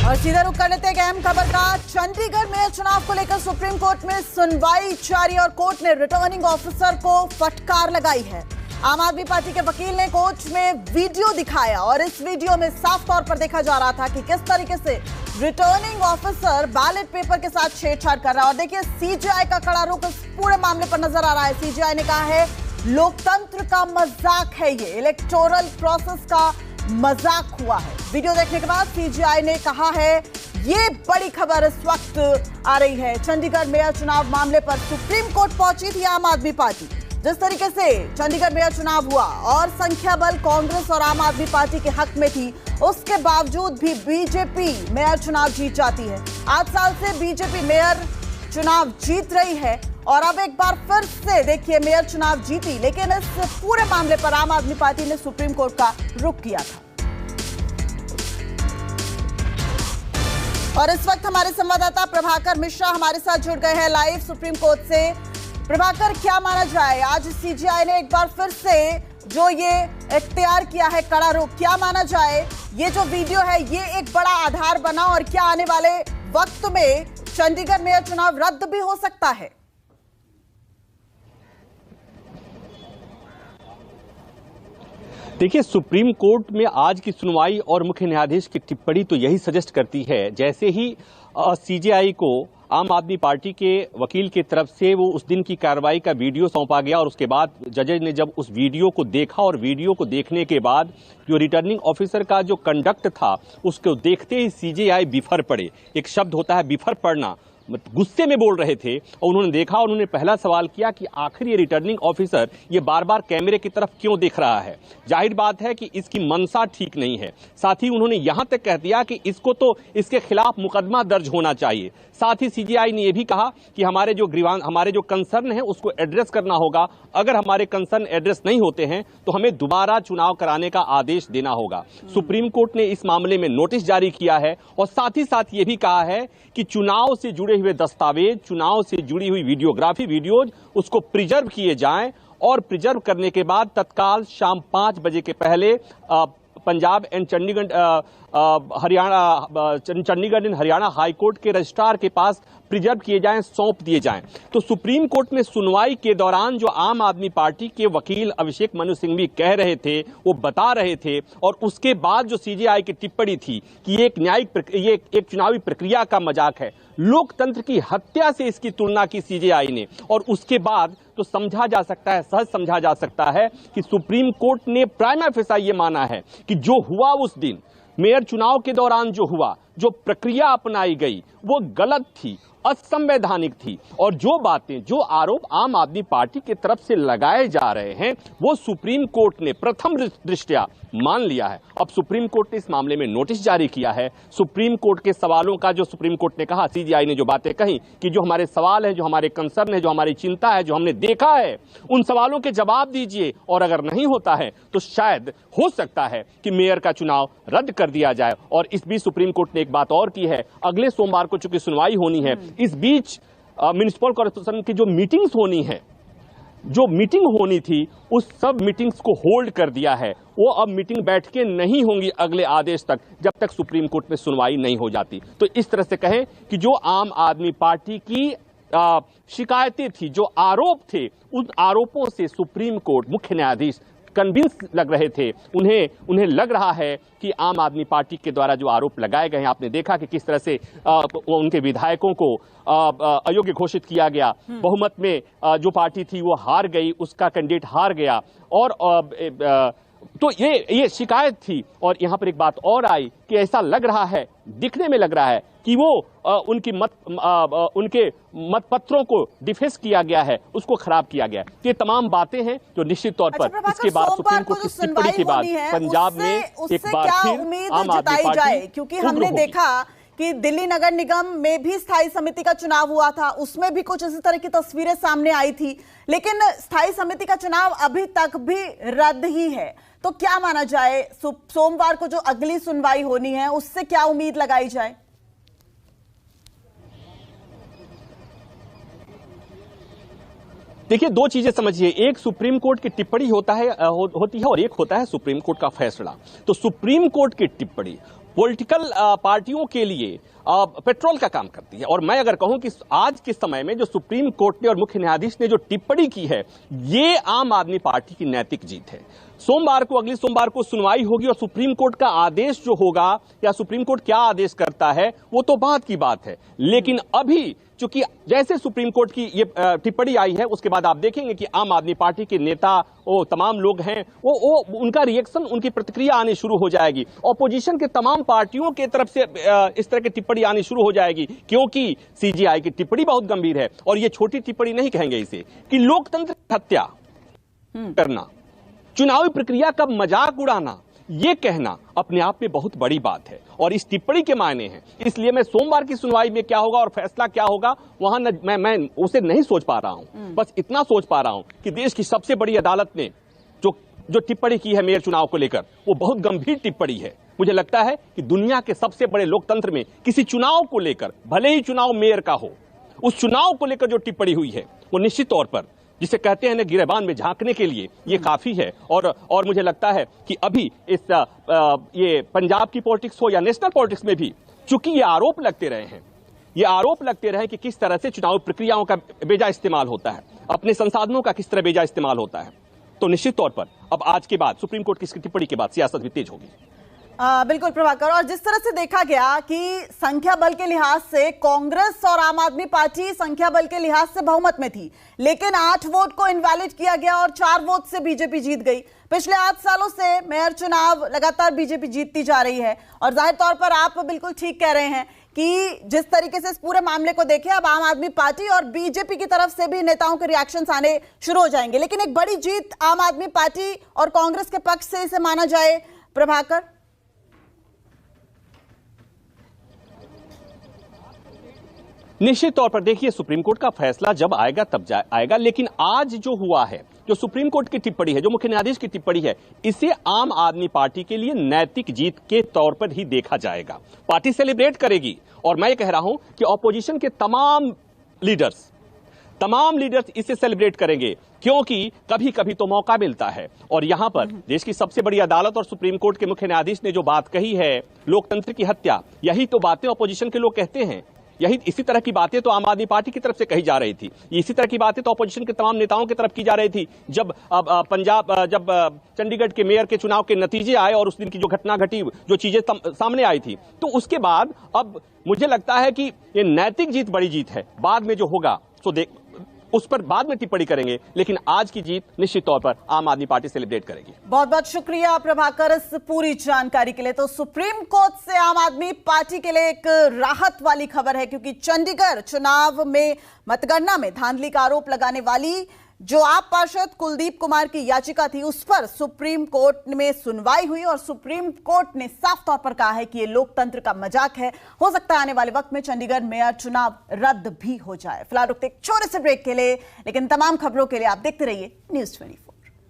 और सीधा रुक कर लेते हैं एक अहम खबर का। चंडीगढ़ मेयर चुनाव को लेकर सुप्रीम कोर्ट में सुनवाई जारी और कोर्ट ने रिटर्निंग ऑफिसर को फटकार लगाई है। आम आदमी पार्टी के वकील ने कोर्ट में वीडियो दिखाया और इस वीडियो में साफ तौर पर देखा जा रहा था कि किस तरीके से रिटर्निंग ऑफिसर बैलेट पेपर के साथ छेड़छाड़ कर रहा है। और देखिए सीजेआई का कड़ा रुख इस पूरे मामले पर नजर आ रहा है। सीजेआई ने कहा है लोकतंत्र का मजाक है, ये इलेक्टोरल प्रोसेस का मजाक हुआ है। वीडियो देखने के बाद सीजेआई ने कहा है ये बड़ी खबर इस वक्त आ रही है। चंडीगढ़ मेयर चुनाव मामले पर सुप्रीम कोर्ट पहुंची थी आम आदमी पार्टी। जिस तरीके से चंडीगढ़ मेयर चुनाव हुआ और संख्या बल कांग्रेस और आम आदमी पार्टी के हक में थी, उसके बावजूद भी बीजेपी मेयर चुनाव जीत जाती है। 8 साल से बीजेपी मेयर चुनाव जीत रही है और अब एक बार फिर से देखिए मेयर चुनाव जीती, लेकिन इस पूरे मामले पर आम आदमी पार्टी ने सुप्रीम कोर्ट का रुख किया था। और इस वक्त हमारे संवाददाता प्रभाकर मिश्रा हमारे साथ जुड़ गए हैं लाइव सुप्रीम कोर्ट से। प्रभाकर, क्या माना जाए, आज सीजेआई ने एक बार फिर से जो ये इख्तियार किया है कड़ा रुख, क्या माना जाए ये जो वीडियो है ये एक बड़ा आधार बना और क्या आने वाले वक्त में चंडीगढ़ मेयर चुनाव रद्द भी हो सकता है? देखिए, सुप्रीम कोर्ट में आज की सुनवाई और मुख्य न्यायाधीश की टिप्पणी तो यही सजेस्ट करती है। जैसे ही सीजेआई को आम आदमी पार्टी के वकील की तरफ से वो उस दिन की कार्रवाई का वीडियो सौंपा गया और उसके बाद जज ने जब उस वीडियो को देखा और वीडियो को देखने के बाद जो रिटर्निंग ऑफिसर का जो कंडक्ट था उसको देखते ही सीजेआई बिफर पड़े। एक शब्द होता है बिफर पड़ना, गुस्से में बोल रहे थे। और उन्होंने देखा और उन्होंने पहला सवाल किया कि आखिर ये रिटर्निंग ऑफिसर ये बार बार कैमरे की तरफ क्यों देख रहा है। जाहिर बात है कि इसकी मंशा ठीक नहीं है। साथ ही उन्होंने यहां तक कह दिया कि इसको तो इसके खिलाफ मुकदमा दर्ज होना चाहिए। साथ ही सीजेआई ने यह भी कहा कि हमारे जो कंसर्न है उसको एड्रेस करना होगा। अगर हमारे कंसर्न एड्रेस नहीं होते हैं तो हमें दोबारा चुनाव कराने का आदेश देना होगा। सुप्रीम कोर्ट ने इस मामले में नोटिस जारी किया है और साथ ही साथ ये भी कहा है कि चुनाव से जुड़े हुए दस्तावेज, चुनाव से जुड़ी हुई वीडियोग्राफी वीडियोज उसको प्रिजर्व किए जाएं और प्रिजर्व करने के बाद तत्काल शाम 5 बजे के पहले Punjab and Chandigarh and Haryana high court के रजिस्ट्रार के पास प्रिजर्व किए जाएं, सौंप दिए जाएं। तो सुप्रीम कोर्ट में सुनवाई के दौरान जो आम आदमी पार्टी के वकील अभिषेक मनु सिंघवी कह रहे थे, वो बता रहे थे और उसके बाद जो सीजेआई की टिप्पणी थी कि ये एक चुनावी प्रक्रिया का मजाक है, लोकतंत्र की हत्या से इसकी तुलना की सीजेआई ने। और उसके बाद तो समझा जा सकता है, सहज समझा जा सकता है कि सुप्रीम कोर्ट ने प्राइमा फेसा ये माना है कि जो हुआ उस दिन मेयर चुनाव के दौरान जो हुआ, जो प्रक्रिया अपनाई गई वो गलत थी, असंवैधानिक थी। और जो बातें, जो आरोप आम आदमी पार्टी की तरफ से लगाए जा रहे हैं वो सुप्रीम कोर्ट ने प्रथम दृष्टया मान लिया है। अब सुप्रीम कोर्ट ने इस मामले में नोटिस जारी किया है। सुप्रीम कोर्ट के सवालों का जो सुप्रीम कोर्ट ने कहा, सीजेआई ने जो बातें कही कि जो हमारे सवाल है, जो हमारे कंसर्न है, जो हमारी चिंता है, जो हमने देखा है, उन सवालों के जवाब दीजिए और अगर नहीं होता है तो शायद हो सकता है कि मेयर का चुनाव रद्द कर दिया जाए। और इस बीच सुप्रीम कोर्ट ने एक बात और की है, अगले सोमवार को चूंकि सुनवाई होनी है, इस बीच म्युनिसिपल कॉर्पोरेशन की जो मीटिंग्स होनी है, जो मीटिंग होनी थी उस सब मीटिंग्स को होल्ड कर दिया है। वो अब मीटिंग बैठ के नहीं होंगी अगले आदेश तक, जब तक सुप्रीम कोर्ट में सुनवाई नहीं हो जाती। तो इस तरह से कहें कि जो आम आदमी पार्टी की शिकायतें थी, जो आरोप थे, उन आरोपों से सुप्रीम कोर्ट, मुख्य न्यायाधीश कन्विंस लग रहे थे। उन्हें लग रहा है कि आम आदमी पार्टी के द्वारा जो आरोप लगाए गए हैं, आपने देखा कि किस तरह से उनके विधायकों को अयोग्य घोषित किया गया, बहुमत में जो पार्टी थी वो हार गई, उसका कैंडिडेट हार गया। और तो ये शिकायत थी। और यहां पर एक बात और आई कि ऐसा लग रहा है, दिखने में लग रहा है कि वो उनके मतपत्रों को डिफेस किया गया है, उसको खराब किया गया है। ये तमाम बातें हैं जो निश्चित तौर पर इसके बाद सुप्रीम कोर्ट की टिप्पणी के बाद पंजाब में एक बार फिर आम आदमी पार्टी, क्योंकि हमने देखा कि दिल्ली नगर निगम में भी स्थायी समिति का चुनाव हुआ था, उसमें भी कुछ इसी तरह की तस्वीरें सामने आई थी, लेकिन स्थायी समिति का चुनाव अभी तक भी रद्द ही है। तो क्या माना जाए, सोमवार को जो अगली सुनवाई होनी है उससे क्या उम्मीद लगाई जाए? देखिए, दो चीजें समझिए, एक सुप्रीम कोर्ट की टिप्पणी होती है और एक होता है सुप्रीम कोर्ट का फैसला। तो सुप्रीम कोर्ट की टिप्पणी पॉलिटिकल पार्टियों के लिए पेट्रोल का काम करती है। और मैं अगर कहूं कि आज के समय में जो सुप्रीम कोर्ट ने और मुख्य न्यायाधीश ने जो टिप्पणी की है, ये आम आदमी पार्टी की नैतिक जीत है। सोमवार को, अगली सोमवार को सुनवाई होगी और सुप्रीम कोर्ट का आदेश जो होगा या सुप्रीम कोर्ट क्या आदेश करता है वो तो बात की बात है। लेकिन अभी चूंकि जैसे सुप्रीम कोर्ट की ये टिप्पणी आई है, उसके बाद आप देखेंगे कि आम आदमी पार्टी के नेता, वो तमाम लोग हैं, वो उनका रिएक्शन, उनकी प्रतिक्रिया आनी शुरू हो जाएगी। ऑपोजिशन के तमाम पार्टियों की तरफ से इस तरह की टिप्पणी आनी शुरू हो जाएगी, क्योंकि सीजेआई की टिप्पणी बहुत गंभीर है। और ये छोटी टिप्पणी नहीं कहेंगे इसे, कि लोकतंत्र की हत्या करना, चुनावी प्रक्रिया का मजाक उड़ाना, ये कहना अपने आप में बहुत बड़ी बात है और इस टिप्पणी के मायने हैं। इसलिए मैं सोमवार की सुनवाई में क्या होगा और फैसला क्या होगा वहां मैं उसे नहीं सोच पा रहा हूं। बस इतना सोच पा रहा हूं कि देश की सबसे बड़ी अदालत ने जो टिप्पणी की है मेयर चुनाव को लेकर, वो बहुत गंभीर टिप्पणी है। मुझे लगता है कि दुनिया के सबसे बड़े लोकतंत्र में किसी चुनाव को लेकर, भले ही चुनाव मेयर का हो, उस चुनाव को लेकर जो टिप्पणी हुई है वो निश्चित तौर पर, जिसे कहते हैं ना, गिरेबान में झांकने के लिए ये काफी है। और मुझे लगता है कि अभी इस ये पंजाब की पॉलिटिक्स हो या नेशनल पॉलिटिक्स में भी, चूंकि ये आरोप लगते रहे हैं कि किस तरह से चुनाव प्रक्रियाओं का बेजा इस्तेमाल होता है, अपने संसाधनों का किस तरह बेजा इस्तेमाल होता है, तो निश्चित तौर पर अब आज के बाद, सुप्रीम कोर्ट की टिप्पणी के बाद सियासत भी तेज होगी। बिल्कुल प्रभाकर, और जिस तरह से देखा गया कि संख्या बल के लिहाज से कांग्रेस और आम आदमी पार्टी संख्या बल के लिहाज से बहुमत में थी, लेकिन 8 वोट को इनवैलिड किया गया और 4 वोट से बीजेपी जीत गई। पिछले 8 सालों से मेयर चुनाव लगातार बीजेपी जीतती जा रही है और जाहिर तौर पर आप बिल्कुल ठीक कह रहे हैं कि जिस तरीके से इस पूरे मामले को देखें, अब आम आदमी पार्टी और बीजेपी की तरफ से भी नेताओं के रिएक्शंस आने शुरू हो जाएंगे। लेकिन एक बड़ी जीत आम आदमी पार्टी और कांग्रेस के पक्ष से इसे माना जाए, प्रभाकर? निश्चित तौर पर देखिए, सुप्रीम कोर्ट का फैसला जब आएगा तब आएगा, लेकिन आज जो हुआ है, जो सुप्रीम कोर्ट की टिप्पणी है, जो मुख्य न्यायाधीश की टिप्पणी है, इसे आम आदमी पार्टी के लिए नैतिक जीत के तौर पर ही देखा जाएगा। पार्टी सेलिब्रेट करेगी और मैं ये कह रहा हूं कि ऑपोजिशन के तमाम लीडर्स इसे सेलिब्रेट करेंगे, क्योंकि कभी कभी तो मौका मिलता है। और यहां पर देश की सबसे बड़ी अदालत और सुप्रीम कोर्ट के मुख्य न्यायाधीश ने जो बात कही है, लोकतंत्र की हत्या, यही तो बातें ऑपोजिशन के लोग कहते हैं। इसी तरह की बातें तो आम आदमी पार्टी की तरफ से कही जा रही थी, इसी तरह की बातें तो ऑपोजिशन के तमाम नेताओं की तरफ की जा रही थी। जब चंडीगढ़ के मेयर के चुनाव के नतीजे आए और उस दिन की जो घटना घटी, जो चीजें सामने आई थी, तो उसके बाद अब मुझे लगता है कि ये नैतिक जीत बड़ी जीत है। बाद में जो होगा तो उस पर बाद में टिप्पणी करेंगे, लेकिन आज की जीत निश्चित तौर पर आम आदमी पार्टी सेलिब्रेट करेगी। बहुत बहुत शुक्रिया प्रभाकर इस पूरी जानकारी के लिए। तो सुप्रीम कोर्ट से आम आदमी पार्टी के लिए एक राहत वाली खबर है, क्योंकि चंडीगढ़ चुनाव में मतगणना में धांधली का आरोप लगाने वाली जो आप पार्षद कुलदीप कुमार की याचिका थी, उस पर सुप्रीम कोर्ट में सुनवाई हुई और सुप्रीम कोर्ट ने साफ तौर पर कहा है कि ये लोकतंत्र का मजाक है। हो सकता है आने वाले वक्त में चंडीगढ़ मेयर चुनाव रद्द भी हो जाए। फिलहाल रुकते एक छोटे से ब्रेक के लिए, लेकिन तमाम खबरों के लिए आप देखते रहिए News 24।